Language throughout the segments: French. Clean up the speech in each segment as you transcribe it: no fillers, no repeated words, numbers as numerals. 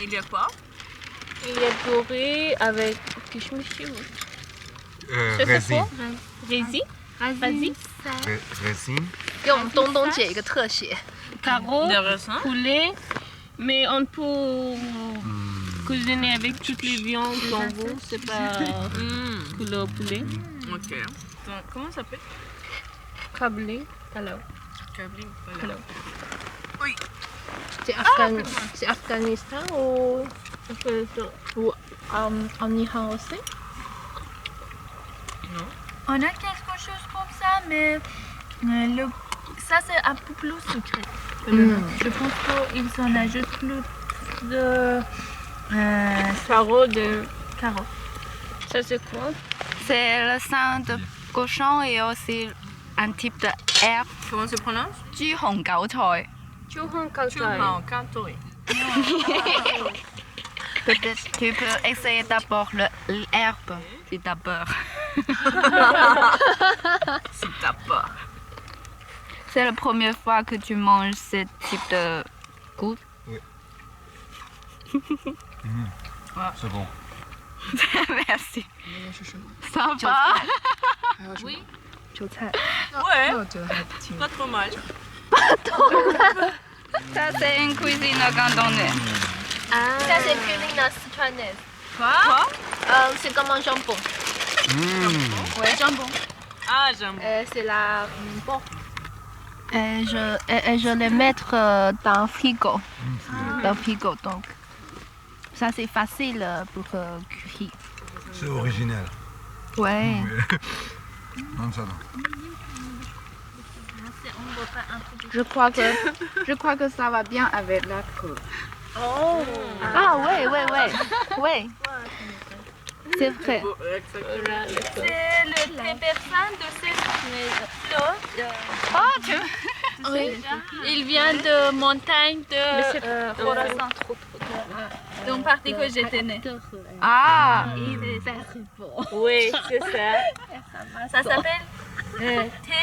Il y a quoi? Il y a doré avec kishmishi. résine. Résine. 给我们东东姐一个特写。 Carreaux, Des raisins. poulet, mais on peut cuisiner avec toutes les viandes qu'on veut, c'est pas couleur poulet. Ok. Donc, comment ça s'appelle? Câblé, alors. Câblé. Alors. Oui. C'est Afghanistan ou en Iran aussi? On a quelque chose comme ça, mais ça c'est un peu plus sucré. Je pense qu'ils en ajoutent plus de Carreaux de... carottes. Ça c'est quoi? C'est le sang de cochon et aussi un type de herbe. Comment ça se prononce? 豬紅韭菜 Cantori. Peut-être tu peux essayer d'abord l'herbe, c'est d'abord. C'est ta part. C'est la première fois que tu manges ce type de goût. C'est bon. Merci. Sympa. Oui. 韭菜， Ouais, 那我觉得还挺。 pas trop mal. Ça c'est une cuisine cantonaise. Ça c'est cuisine sichuanaise. Quoi? C'est comme un jambon. Ouais, jambon. Ah, j'aime. C'est la porc. Et je les mettre dans le frigo. Dans le frigo donc. Ça c'est facile pour cuire. C'est original. Ouais. Non, ça non. Je crois que ça va bien avec l'alcool. Oh. Ah ouais. Ouais. C'est vrai. C'est le thé persan de cette fleur. Oh, tu... Oui. Il vient de montagne de Khorasan. Dans la partie que j'étais née. Ah. Oui, c'est ça. Ça s'appelle thé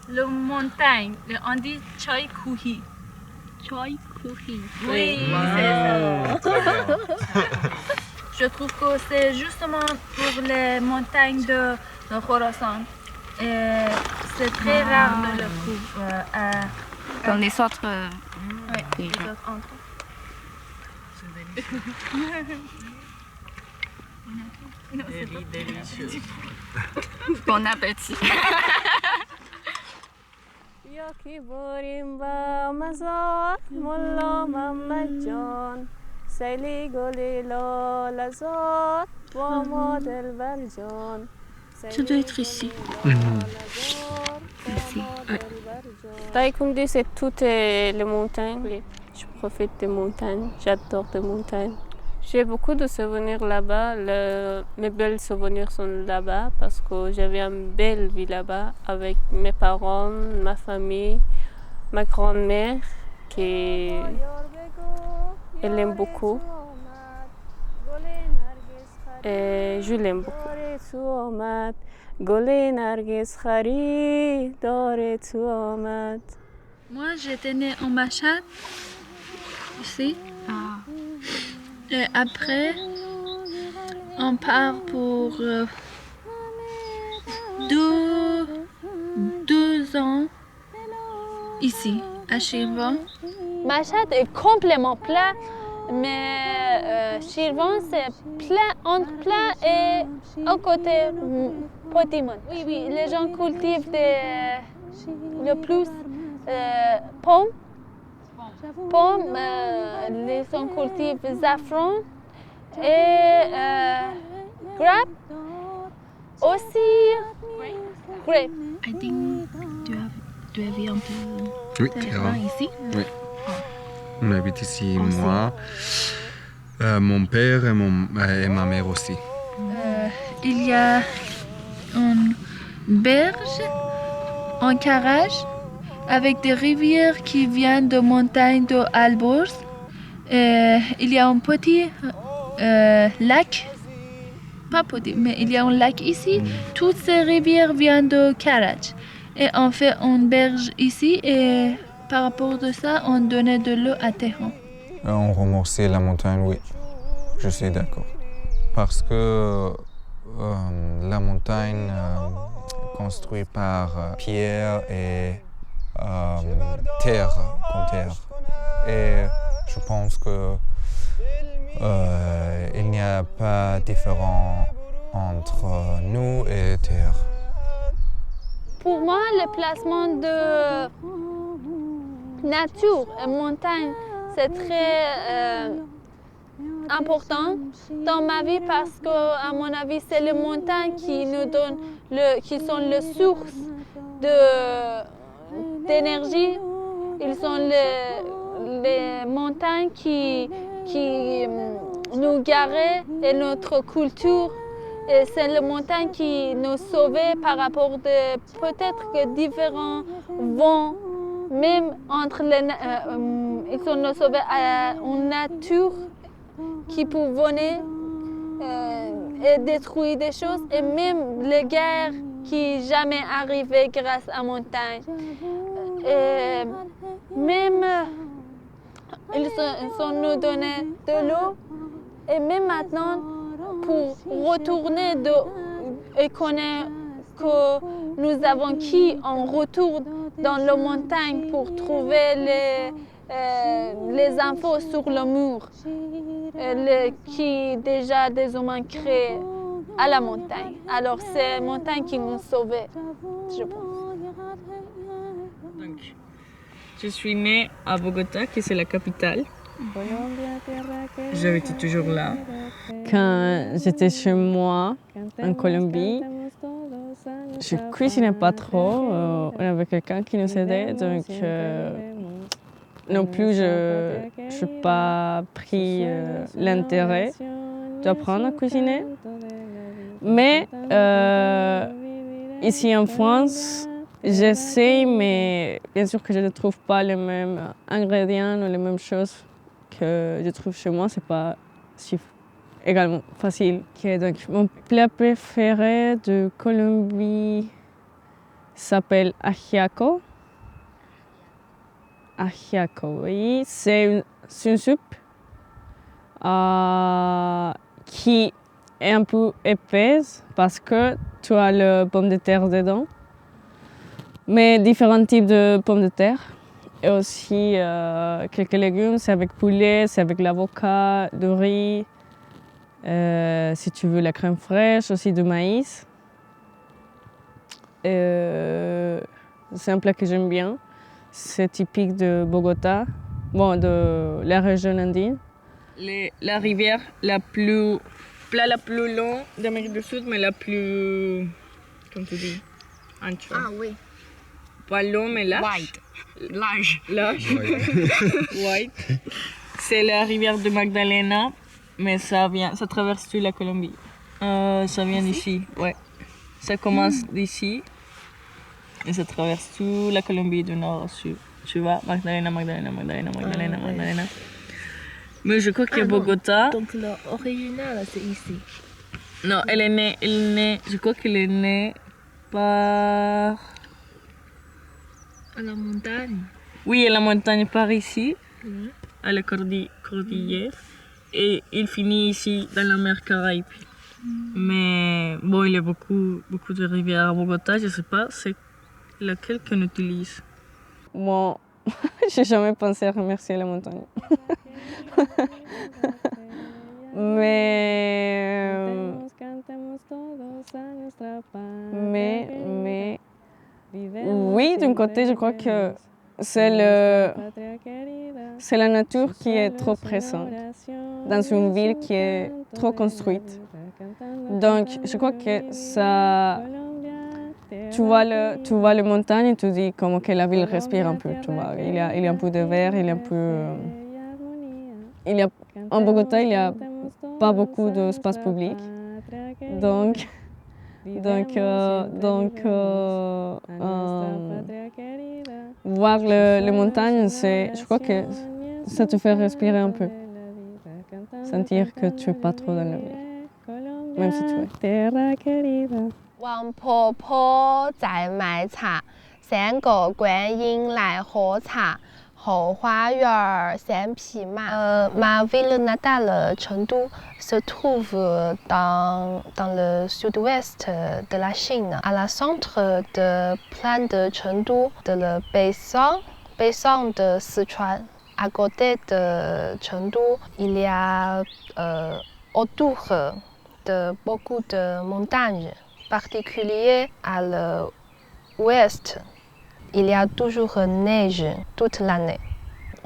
le montagne. On dit choi kuhi. Choi kuhi. Oui, Très bien. je trouve que c'est justement pour les montagnes de Khorasan. Et c'est très rare de le trouver. Dans les autres... Oui, Délicieux. Bon appétit. Yoki borimba mazot mullo mamajon Saili goli lo lazot Bomo del barjon Ça doit être ici. Merci. Taïkoundé, c'est toutes les montagnes. Je profite des montagnes, j'adore les montagnes. J'ai beaucoup de souvenirs là-bas. Mes belles souvenirs sont là-bas parce que j'avais une belle vie là-bas avec mes parents, ma famille, ma grand-mère qui elle aime beaucoup. Et je l'aime beaucoup. Moi, j'étais née en Machad, ici. Et après, on part pour 2 ans ici, à Shirvan. Machad est complètement plat, mais Shirvan c'est plat entre plat et à côté Potimon. Oui, les gens cultivent le plus pommes. Les gens cultivent safran et grape. Aussi grape. I think tu as vu un peu Oui, terrain ici. Oui. On habite ici, moi, mon père et ma mère aussi. Il y a une berge, un carrage avec des rivières qui viennent de montagnes de Alborz. Il y a un petit lac, pas petit, mais il y a un lac ici. Toutes ces rivières viennent de Karaj. Et on fait une berge ici et par rapport de ça, on donnait de l'eau à Téhéran. On remorcer la montagne, oui, je suis d'accord. Parce que la montagne construite par pierre et terre, comme terre. Et je pense que il n'y a pas de différence entre nous et terre. Pour moi, le placement de nature et montagne, c'est très important dans ma vie parce que, à mon avis, c'est les montagnes qui nous donnent, qui sont les sources d'énergie. Ils sont les montagnes qui nous garent et notre culture. Et c'est les montagnes qui nous sauvent par rapport de peut-être que différents vents, même entre les, ils sont nous sauvés en nature qui peut venir et détruire des choses et même les guerres qui jamais arrivaient grâce à la montagne. Et même ils sont nous donné de l'eau et même maintenant pour retourner et connaître que nous avons qui on retourne dans la montagne pour trouver les infos sur le mur qui déjà des humains créés à la montagne. Alors c'est la montagne qui nous sauvait, je pense. Donc, je suis née à Bogota, qui c'est la capitale. J'habite toujours là. Quand j'étais chez moi, en Colombie, je cuisinais pas trop. On avait quelqu'un qui nous aidait, donc non plus je n'ai pas pris l'intérêt d'apprendre à cuisiner. Mais ici en France, j'essaie, mais bien sûr que je ne trouve pas les mêmes ingrédients ou les mêmes choses que je trouve chez moi. C'est pas si également facile. Donc, mon plat préféré de Colombie s'appelle ajiaco. Ajiaco, oui. C'est une soupe qui est un peu épaisse parce que tu as le pomme de terre dedans. Mais différents types de pommes de terre. Et aussi quelques légumes, c'est avec poulet, c'est avec l'avocat, du riz. Si tu veux la crème fraîche, aussi du maïs. C'est un plat que j'aime bien. C'est typique de Bogota, bon, de la région andine. La rivière la plus longue d'Amérique du Sud, mais la plus, comme tu dis, ancho. Ah oui. Pas long, mais large. Large. White. C'est la rivière de Magdalena, mais ça traverse toute la Colombie. Ça vient d'ici, ouais. Ça commence d'ici et ça traverse toute la Colombie du nord au sud. Tu vois, Magdalena. Mais je crois que Bogota. Donc l'original, c'est ici. Non, elle est née, je crois qu'elle est née par. À la montagne. Oui, à la montagne par ici, à la cordillère, et il finit ici dans la mer Caraïbe. Mais bon, il y a beaucoup de rivières à Bogota, je ne sais pas c'est laquelle qu'on utilise. Moi, j'ai jamais pensé à remercier la montagne. mais oui, d'un côté, je crois que c'est la nature qui est trop présente dans une ville qui est trop construite. Donc, je crois que ça. Tu vois les montagnes et tu dis comment que la ville respire un peu. Tu vois. Il y a un peu de vert, il y a un peu. En Bogota, il n'y a pas beaucoup d'espace public. Donc voir les montagnes, je crois que ça te fait respirer un peu. Sentir que tu n'es pas trop dans la ville, même si tu es. Terra querida. 黃婆婆在買茶，成個觀音來喝茶，后花园、三匹马。Ma ville natale, Chengdu, se trouve dans le sud-ouest de la Chine, à la centre de plaine de Chengdu, de le bassin de Sichuan. À côté de Chengdu, il y a autour de beaucoup de montagnes, particulièrement à l'ouest. Il y a toujours neige toute l'année.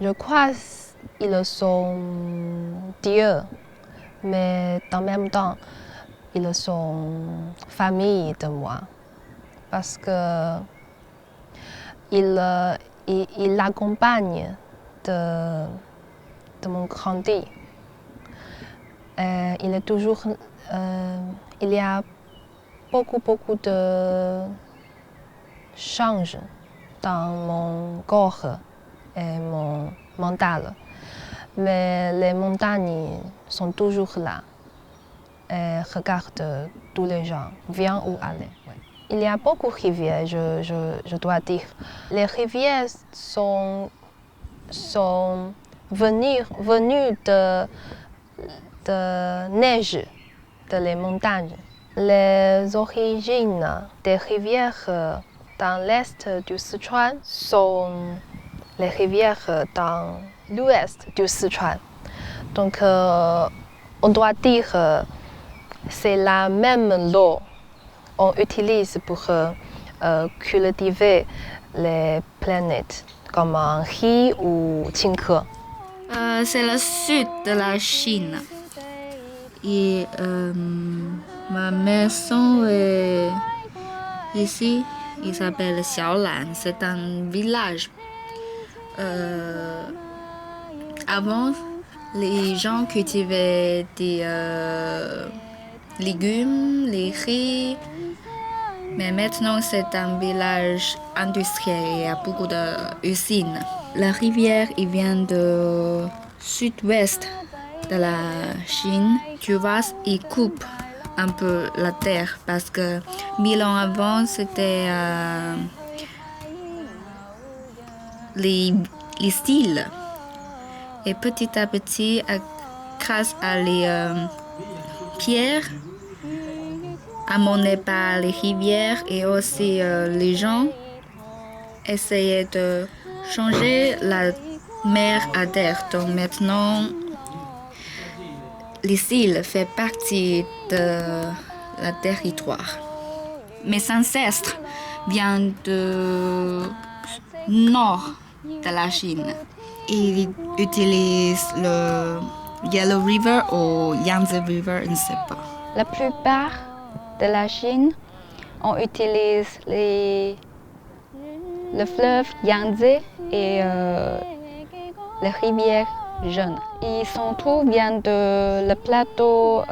Je crois qu'ils sont dieux, mais en même temps, ils sont famille de moi. Parce que ils l'accompagnent de mon grandi. Il est toujours, il y a beaucoup de changes dans mon corps et mon mental. Mais les montagnes sont toujours là et regardent tous les gens, viennent ou aller. Ouais. Il y a beaucoup de rivières, je dois dire. Les rivières sont venues de neige, de les montagnes. Les origines des rivières dans l'est du Sichuan sont les rivières dans l'ouest du Sichuan. Donc, on doit dire que c'est la même eau qu'on utilise pour cultiver les planètes, comme en riz ou Qingke. C'est le sud de la Chine. Et ma maison est ici. Il s'appelle Xiaolan. C'est un village. Avant, les gens cultivaient des légumes, les riz. Mais maintenant, c'est un village industriel. Il y a beaucoup d'usines. La rivière il vient du sud-ouest de la Chine. Tu vois, il coupe un peu la terre parce que 1000 ans avant, c'était les styles. Et petit à petit, grâce à les pierres, amenées par les rivières et aussi les gens, essayaient de changer la mer à terre. Donc maintenant, les îles font partie de la territoire. Mes ancêtres viennent du nord de la Chine. Ils utilisent le Yellow River ou Yangtze River, je ne sais pas. La plupart de la Chine, on utilise le fleuve Yangtze et les rivières jaunes. Ils sont tous viennent de le plateau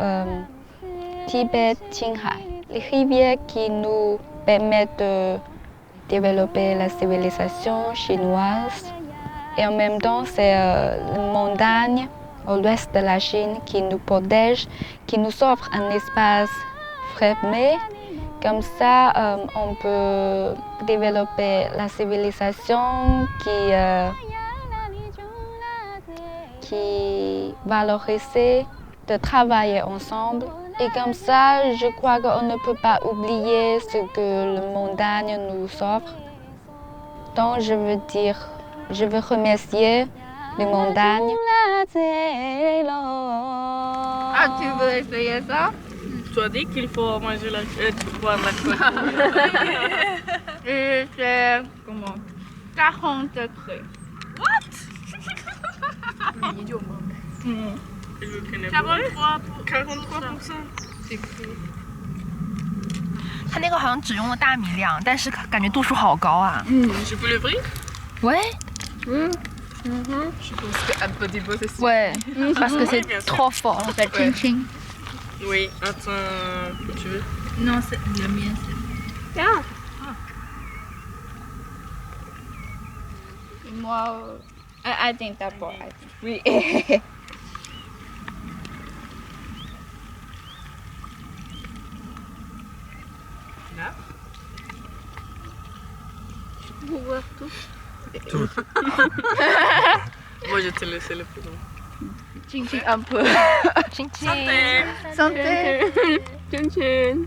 Tibet-Qinghai. Les rivières qui nous permettent de développer la civilisation chinoise. Et en même temps, c'est les montagnes au l'ouest de la Chine qui nous protègent, qui nous offrent un espace fermé. Comme ça, on peut développer la civilisation qui valorise de travailler ensemble. Et comme ça, je crois qu'on ne peut pas oublier ce que les montagnes nous offrent. Donc, je veux remercier les montagnes. Ah, tu veux essayer ça? Tu as dit qu'il faut manger boire la coque. Et c'est comment? 40 degrés. Je le connais 43%. C'est cool. 它那个好像只用了大米量，但是感觉度数好高啊。Je peux l'ouvrir? Ouais. Je pense qu'un peu des beaux aussi. Ouais. Parce que c'est bien sûr. trop fort en fait. Ouais. Ching. Oui, attends, tu veux? Non, c'est le mien. Moi, I think d'abord. Oui. Là? Vous voir tout. Tout. je te laisse le plus long. Ching ching un peu. Ching ching. Santé. Chin chin.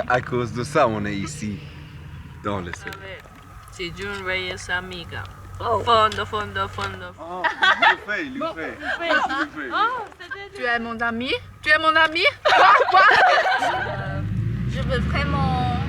À cause de ça, on est ici, dans le sol. Si June Reyes amiga. Fondo, fondo, fondo. Oh, il le fait. Tu es mon ami? Tu es mon ami? Quoi? Je veux vraiment...